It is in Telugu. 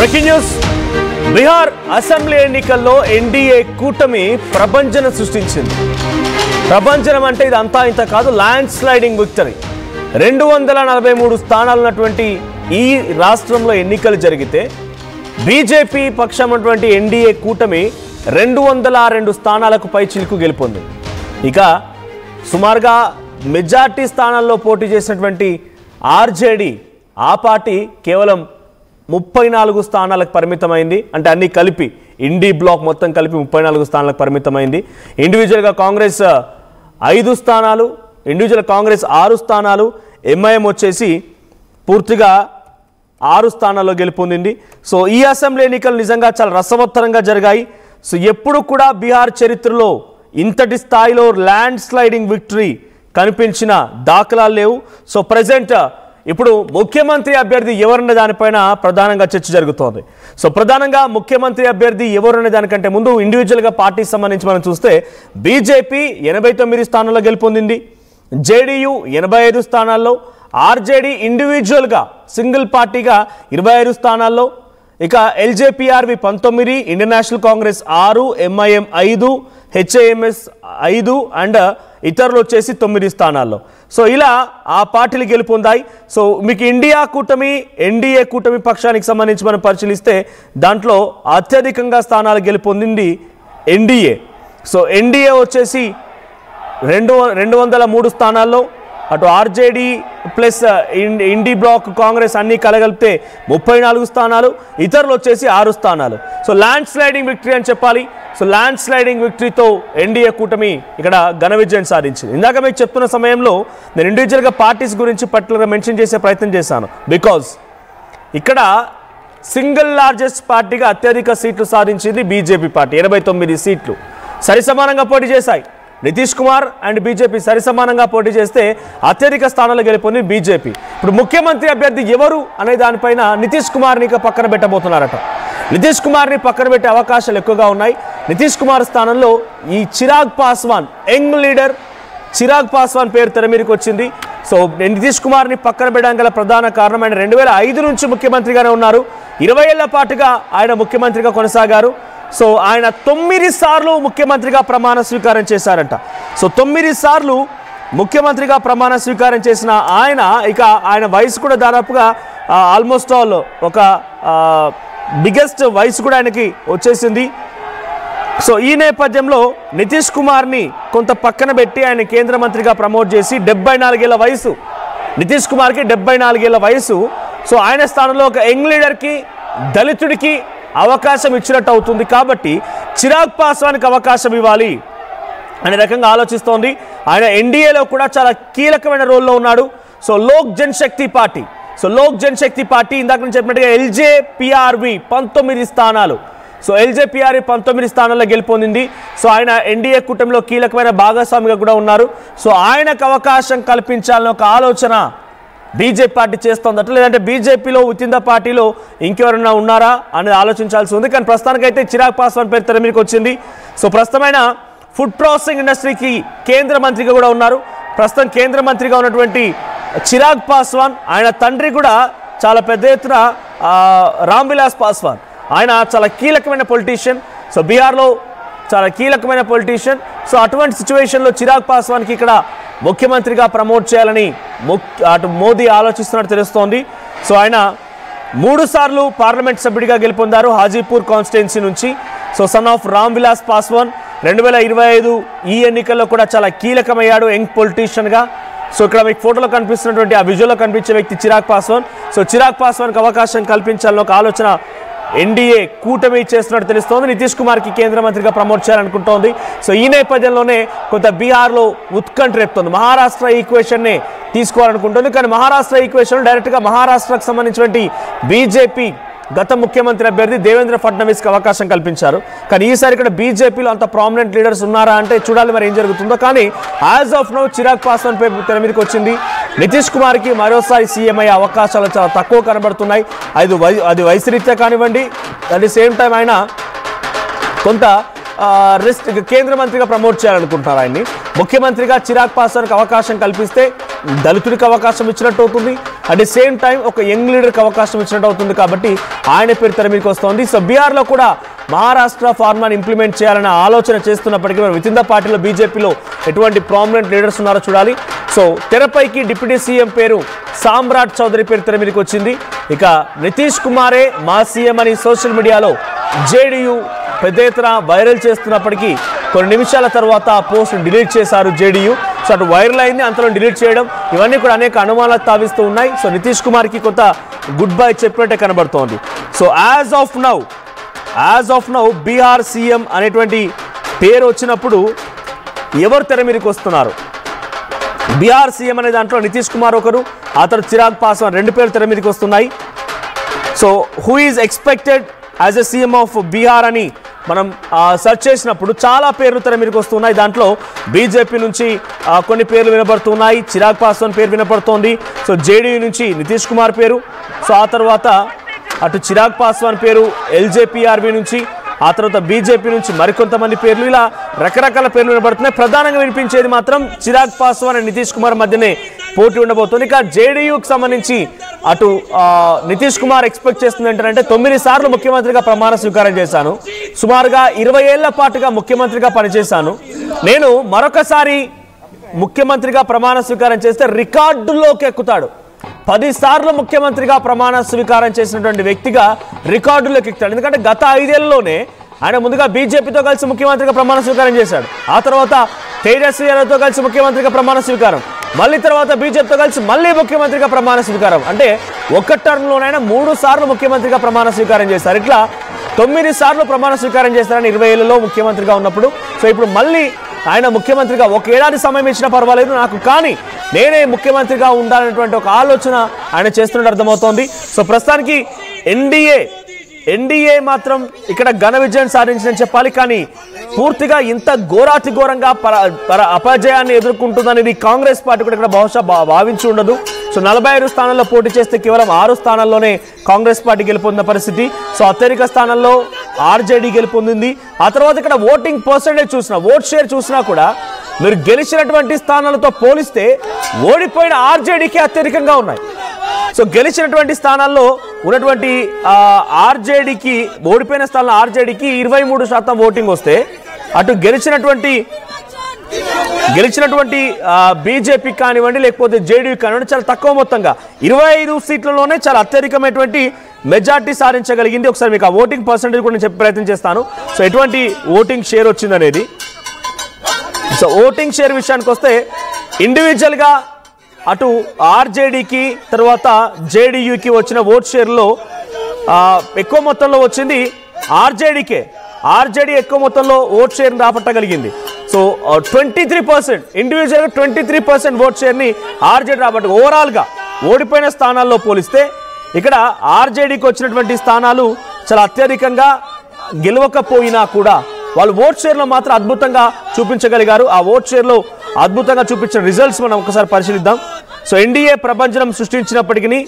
బ్రేకింగ్ న్యూస్ బిహార్ అసెంబ్లీ ఎన్నికల్లో ఎన్డీఏ కూటమి ప్రభంజనం సృష్టించింది. ప్రభంజనం అంటే ఇదంతా ఇంత కాదు, ల్యాండ్ స్లైడింగ్ విక్టరీ. 243 స్థానాలు ఉన్నటువంటి ఈ రాష్ట్రంలో ఎన్నికలు జరిగితే బీజేపీ పక్షం ఉన్నటువంటి ఎన్డీఏ కూటమి 202 స్థానాలకు పై చిలుకు గెలుపొంది. ఇక సుమారుగా మెజార్టీ స్థానాల్లో పోటీ చేసినటువంటి ఆర్జేడీ ఆ పార్టీ కేవలం 34 స్థానాలకు పరిమితమైంది. అంటే అన్ని కలిపి ఇండీ బ్లాక్ మొత్తం కలిపి 34 స్థానాలకు పరిమితమైంది. ఇండివిజువల్గా కాంగ్రెస్ 5 స్థానాలు, ఇండివిజువల్ కాంగ్రెస్ 6 స్థానాలు, ఎంఐఎం వచ్చేసి పూర్తిగా 6 స్థానాల్లో గెలుపొందింది. సో ఈ అసెంబ్లీ ఎన్నికలు నిజంగా చాలా రసవత్తరంగా జరిగాయి. సో ఎప్పుడు కూడా బీహార్ చరిత్రలో ఇంతటి స్థాయిలో ల్యాండ్ స్లైడింగ్ విక్టరీ కనిపించిన దాఖలాలు లేవు. సో ప్రజెంట్ ఇప్పుడు ముఖ్యమంత్రి అభ్యర్థి ఎవరన్న దానిపైన ప్రధానంగా చర్చ జరుగుతోంది. సో ప్రధానంగా ముఖ్యమంత్రి అభ్యర్థి ఎవరన్న దానికంటే ముందు ఇండివిజువల్గా పార్టీకి సంబంధించి మనం చూస్తే బీజేపీ 89 స్థానాల్లో గెలుపొందింది, జేడీయూ 85 స్థానాల్లో, ఆర్జేడీ ఇండివిజువల్గా సింగిల్ పార్టీగా 25 స్థానాల్లో, ఇక ఎల్జేపీఆర్వి 19, Indian national Congress 6, MIM 5, హెచ్ఏఎంఎస్ 5 and ఇతరులు వచ్చేసి 9 స్థానాల్లో. సో ఇలా ఆ పార్టీలు గెలుపొందాయి. సో మీకు ఎన్డీఏ కూటమి పక్షానికి సంబంధించి మనం పరిశీలిస్తే దాంట్లో అత్యధికంగా స్థానాలు గెలుపొందింది ఎన్డీఏ. సో ఎన్డీఏ వచ్చేసి 203 స్థానాల్లో, అటు ఆర్జేడీ ప్లస్ ఇండీ బ్లాక్ కాంగ్రెస్ అన్నీ కలగలిపితే 34 స్థానాలు, ఇతరులు వచ్చేసి 6 స్థానాలు. సో ల్యాండ్ స్లైడింగ్ విక్టరీ అని చెప్పాలి. సో ల్యాండ్ స్లైడింగ్ విక్టరీతో ఎన్డీఏ కూటమి ఇక్కడ ఘన విజయం సాధించింది. ఇందాక మీకు చెప్తున్న సమయంలో నేను ఇండివిజువల్గా పార్టీస్ గురించి పర్టికులర్గా మెన్షన్ చేసే ప్రయత్నం చేశాను. బికాజ్ ఇక్కడ సింగిల్ లార్జెస్ట్ పార్టీగా అత్యధిక సీట్లు సాధించింది బీజేపీ పార్టీ, 89 సీట్లు. సరిసమానంగా పోటీ చేశాయి. నితీష్ కుమార్ అండ్ బీజేపీ సరిసమానంగా పోటీ చేస్తే అత్యధిక స్థానాలు గెలుపొంది బీజేపీ. ఇప్పుడు ముఖ్యమంత్రి అభ్యర్థి ఎవరు అనే దానిపైన నితీష్ కుమార్ని పక్కన పెట్టబోతున్నారట. నితీష్ కుమార్ని పక్కన పెట్టే అవకాశాలు ఎక్కువగా ఉన్నాయి. నితీష్ కుమార్ స్థానంలో ఈ చిరాగ్ పాస్వాన్, యంగ్ లీడర్ చిరాగ్ పాస్వాన్ పేరు తెర మీదకి వచ్చింది. సో నితీష్ కుమార్ని పక్కన పెట్టడానికి గల ప్రధాన కారణం ఆయన 2005 నుంచి ముఖ్యమంత్రిగానే ఉన్నారు. 20 ఏళ్ల పాటుగా ఆయన ముఖ్యమంత్రిగా కొనసాగారు. సో ఆయన 9 సార్లు ముఖ్యమంత్రిగా ప్రమాణ స్వీకారం చేశారంట. సో 9 సార్లు ముఖ్యమంత్రిగా ప్రమాణ స్వీకారం చేసిన ఆయన వయసు కూడా దాదాపుగా ఆల్మోస్ట్ ఆల్ ఒక బిగ్గెస్ట్ వయసు కూడా ఆయనకి వచ్చేసింది. సో ఈ నేపథ్యంలో నితీష్ కుమార్ని కొంత పక్కన పెట్టి ఆయన కేంద్ర మంత్రిగా ప్రమోట్ చేసి 74 ఏళ్ల వయసు, నితీష్ కుమార్కి 74 ఏళ్ల వయసు. సో ఆయన స్థానంలో ఒక యంగ్ లీడర్కి, దళితుడికి అవకాశం ఇచ్చినట్టు అవుతుంది. కాబట్టి చిరాగ్ పాస్వాన్కి అవకాశం ఇవ్వాలి అనే రకంగా ఆలోచిస్తోంది. ఆయన ఎన్డీఏలో కూడా చాలా కీలకమైన రోల్లో ఉన్నాడు. సో లోక్ జనశక్తి పార్టీ ఇందాక నేను చెప్పినట్టుగా ఎల్జేపీఆర్వి 19 స్థానాలు. సో ఎల్జేపీఆర్వి 19 స్థానాల్లో గెలుపొందింది. సో ఆయన ఎన్డీఏ కూటమిలో కీలకమైన భాగస్వామిగా కూడా ఉన్నారు. సో ఆయనకు అవకాశం కల్పించాలని ఒక ఆలోచన బీజేపీ పార్టీ చేస్తోందట. లేదంటే బీజేపీలో విత్ ఇన్ ద పార్టీలో ఇంకెవరన్నా ఉన్నారా అనేది ఆలోచించాల్సి ఉంది. కానీ ప్రస్తుతానికైతే చిరాగ్ పాస్వాన్ పేరు తెర మీదకి వచ్చింది. సో ప్రస్తుతమైన ఫుడ్ ప్రాసెసింగ్ ఇండస్ట్రీకి కేంద్ర మంత్రిగా కూడా ఉన్నారు. ప్రస్తుతం కేంద్ర మంత్రిగా ఉన్నటువంటి చిరాగ్ పాస్వాన్, ఆయన తండ్రి కూడా చాలా పెద్ద ఎత్తున రామ్ విలాస్ పాస్వాన్, ఆయన చాలా కీలకమైన పొలిటీషియన్. సో బీహార్లో చాలా కీలకమైన పొలిటీషియన్. సో అటువంటి సిచ్యువేషన్లో చిరాగ్ పాస్వాన్కి ఇక్కడ ముఖ్యమంత్రిగా ప్రమోట్ చేయాలని అటు మోదీ ఆలోచిస్తున్నట్టు తెలుస్తోంది. సో ఆయన 3 సార్లు పార్లమెంట్ సభ్యుడిగా గెలుపొందారు హాజీపూర్ కాన్స్టిట్యున్సీ నుంచి. So son of Ram Vilas Paswan 2025 ఈ ఎన్నికల్లో కూడా చాలా కీలకమయ్యాడు యంగ్ పొలిటీషియన్గా. సో ఇక్కడ మీకు ఫోటోలో కనిపిస్తున్నటువంటి ఆ విజువల్లో కనిపించే వ్యక్తి చిరాగ్ పాస్వాన్. సో చిరాగ్ పాస్వాన్కి అవకాశం కల్పించాలని ఒక ఆలోచన ఎన్డీఏ కూటమి చేస్తున్నట్టు తెలుస్తోంది. నితీష్ కుమార్కి కేంద్ర మంత్రిగా ప్రమోట్ చేయాలనుకుంటోంది. సో ఈ నేపథ్యంలోనే కొంత బీహార్లో ఉత్కంఠ రేపుతోంది. మహారాష్ట్ర ఈక్వేషన్ని తీసుకోవాలనుకుంటుంది. కానీ మహారాష్ట్ర ఈక్వేషన్ డైరెక్ట్గా మహారాష్ట్రకు సంబంధించినటువంటి బీజేపీ గత ముఖ్యమంత్రి అభ్యర్థి దేవేంద్ర ఫడ్నవీస్కి అవకాశం కల్పించారు. కానీ ఈసారి ఇక్కడ బీజేపీలో అంత ప్రామినెంట్ లీడర్స్ ఉన్నారా అంటే చూడాలి మరి ఏం జరుగుతుందో. కానీ as of now Chirag Paswan పేరు తెర మీదకి వచ్చింది. నితీష్ కుమార్కి మరోసారి సీఎం అయ్యే అవకాశాలు చాలా తక్కువ కనబడుతున్నాయి. అది వయసు రీత్యా కానివ్వండి, అట్ ది సేమ్ టైం ఆయన కొంత రిస్ట్ కేంద్ర మంత్రిగా ప్రమోట్ చేయాలనుకుంటున్నారు. ఆయన్ని ముఖ్యమంత్రిగా చిరాగ్ పాస్వాన్కి అవకాశం కల్పిస్తే దళితుడికి అవకాశం ఇచ్చినట్టు అవుతుంది. అట్ ది సేమ్ టైం ఒక యంగ్ లీడర్కి అవకాశం ఇచ్చినట్టు అవుతుంది కాబట్టి ఆయన పేరు తెర మీదకి వస్తోంది. సో బీహార్లో కూడా మహారాష్ట్ర ఫార్మాని ఇంప్లిమెంట్ చేయాలన్న ఆలోచన చేస్తున్నప్పటికీ మరి విత్ ఇన్ ద పార్టీలో బీజేపీలో ఎటువంటి ప్రామినెంట్ లీడర్స్ ఉన్నారో చూడాలి. సో తెరపైకి డిప్యూటీ సీఎం పేరు సామ్రాట్ చౌదరి పేరు తెర మీదకి వచ్చింది. ఇక నితీష్ కుమారే మా సీఎం అని సోషల్ మీడియాలో జేడీయూ పెద్ద ఎత్తున వైరల్ చేస్తున్నప్పటికీ కొన్ని నిమిషాల తర్వాత ఆ పోస్ట్ డిలీట్ చేశారు జేడీయూ. సో అటు వైరల్ అయింది, అంతలో డిలీట్ చేయడం, ఇవన్నీ కూడా అనేక అనుమానాలు తావిస్తూ ఉన్నాయి. సో నితీష్ కుమార్కి కొంత గుడ్ బై చెప్పినట్టే కనబడుతోంది. So as of now Bihar CM అనేటువంటి పేరు వచ్చినప్పుడు ఎవరు తెర మీదకి వస్తున్నారు? బీహార్ సీఎం అనే దాంట్లో నితీష్ కుమార్ ఒకరు, ఆ తర్వాత చిరాగ్ పాస్వాన్, రెండు పేర్లు తెర మీదకి వస్తున్నాయి. So who is expected as a CM of Bihar అని మనం సెర్చ్ చేసినప్పుడు చాలా పేర్లు తెర మీదకి వస్తున్నాయి. దాంట్లో బీజేపీ నుంచి కొన్ని పేర్లు వినపడుతున్నాయి. చిరాగ్ పాస్వాన్ పేరు వినపడుతోంది. సో జేడీయూ నుంచి నితీష్ కుమార్ పేరు, సో ఆ తర్వాత అటు చిరాగ్ పాస్వాన్ పేరు ఎల్జేపీఆర్బీ నుంచి, ఆ తర్వాత బీజేపీ నుంచి మరికొంతమంది పేర్లు, ఇలా రకరకాల పేర్లు వినపడుతున్నాయి. ప్రధానంగా వినిపించేది మాత్రం చిరాగ్ పాస్వాన్ అండ్ నితీష్ కుమార్ మధ్యనే పోటీ ఉండబోతుంది. ఇక జేడీయూకి సంబంధించి అటు నితీష్ కుమార్ ఎక్స్పెక్ట్ చేస్తుంది ఏంటంటే 9 సార్లు ముఖ్యమంత్రిగా ప్రమాణ స్వీకారం చేశాను, సుమారుగా 20 ఏళ్ల పాటుగా ముఖ్యమంత్రిగా పనిచేశాను, నేను మరొకసారి ముఖ్యమంత్రిగా ప్రమాణ స్వీకారం చేస్తే రికార్డుల్లోకి ఎక్కుతాడు. 10 సార్లు ముఖ్యమంత్రిగా ప్రమాణ స్వీకారం చేసినటువంటి వ్యక్తిగా రికార్డుల్లోకి ఎక్కుతాడు. ఎందుకంటే గత 5 ఏళ్లలోనే ఆయన ముందుగా బీజేపీతో కలిసి ముఖ్యమంత్రిగా ప్రమాణ స్వీకారం చేశాడు, ఆ తర్వాత తేజస్వి యాదవ్తో కలిసి ముఖ్యమంత్రిగా ప్రమాణ స్వీకారం, మళ్ళీ తర్వాత బీజేపీతో కలిసి మళ్ళీ ముఖ్యమంత్రిగా ప్రమాణ స్వీకారం. అంటే ఒక్క టర్మ్లోనైనా 3 సార్లు ముఖ్యమంత్రిగా ప్రమాణ స్వీకారం చేశారు. ఇట్లా 9 సార్లు ప్రమాణ స్వీకారం చేశారని 20 ఏళ్లలో ముఖ్యమంత్రిగా ఉన్నప్పుడు. సో ఇప్పుడు మళ్ళీ ఆయన ముఖ్యమంత్రిగా 1 ఏడాది సమయం ఇచ్చినా పర్వాలేదు నాకు, కానీ నేనే ముఖ్యమంత్రిగా ఉండాలనేటువంటి ఒక ఆలోచన ఆయన చేస్తున్నట్టు అర్థమవుతోంది. సో ప్రస్తుతానికి ఎన్డీఏ మాత్రం ఇక్కడ ఘన విజయం సాధించిందని చెప్పాలి. కానీ పూర్తిగా ఇంత ఘోరాతి ఘోరంగా అపజయాన్ని ఎదుర్కొంటుందనేది కాంగ్రెస్ పార్టీ కూడా ఇక్కడ బహుశా భావించి ఉండదు. సో 45 స్థానాల్లో పోటీ చేస్తే కేవలం 6 స్థానాల్లోనే కాంగ్రెస్ పార్టీ గెలుపొందిన పరిస్థితి. సో అత్యధిక స్థానంలో ఆర్జేడీ గెలుపొందింది. ఆ తర్వాత ఇక్కడ ఓటింగ్ పర్సెంటేజ్ చూసినా, ఓట్ షేర్ చూసినా కూడా మీరు గెలిచినటువంటి స్థానాలతో పోలిస్తే ఓడిపోయిన ఆర్జేడీకి అత్యధికంగా ఉన్నాయి. సో గెలిచినటువంటి స్థానాల్లో ఉన్నటువంటి ఆర్జేడీకి, ఓడిపోయిన స్థానంలో ఆర్జేడీకి 23% ఓటింగ్ వస్తే, అటు గెలిచినటువంటి బీజేపీ కానివ్వండి లేకపోతే జేడీయూ కానివ్వండి చాలా తక్కువ మొత్తంగా 25 సీట్లలోనే చాలా అత్యధికమైనటువంటి మెజార్టీ సాధించగలిగింది. ఒకసారి మీకు ఆ ఓటింగ్ పర్సెంటేజ్ కూడా నేను చెప్పే ప్రయత్నం చేస్తాను. సో ఎటువంటి ఓటింగ్ షేర్ వచ్చింది అనేది. సో ఓటింగ్ షేర్ విషయానికి వస్తే ఇండివిజువల్గా అటు ఆర్జేడీకి తర్వాత జేడీయూకి వచ్చిన ఓట్ షేర్లో ఎక్కువ మొత్తంలో వచ్చింది ఆర్జేడీకే. ఆర్జేడీ ఎక్కువ మొత్తంలో ఓట్ షేర్ని రాబట్టగలిగింది. సో 23% ఇండివిజువల్గా 23% ఓట్ షేర్ని ఆర్జేడీ రాబట్టు. ఓవరాల్గా ఓడిపోయిన స్థానాల్లో పోలిస్తే ఇక్కడ ఆర్జేడీకి వచ్చినటువంటి స్థానాలు చాలా అత్యధికంగా గెలవకపోయినా కూడా వాళ్ళు ఓట్ షేర్లో మాత్రం అద్భుతంగా చూపించగలిగారు. ఆ ఓట్ షేర్లో అద్భుతంగా చూపించిన రిజల్ట్స్ మనం ఒకసారి పరిశీలిద్దాం. సో ఎన్డీఏ ప్రభంజనం సృష్టించినప్పటికీ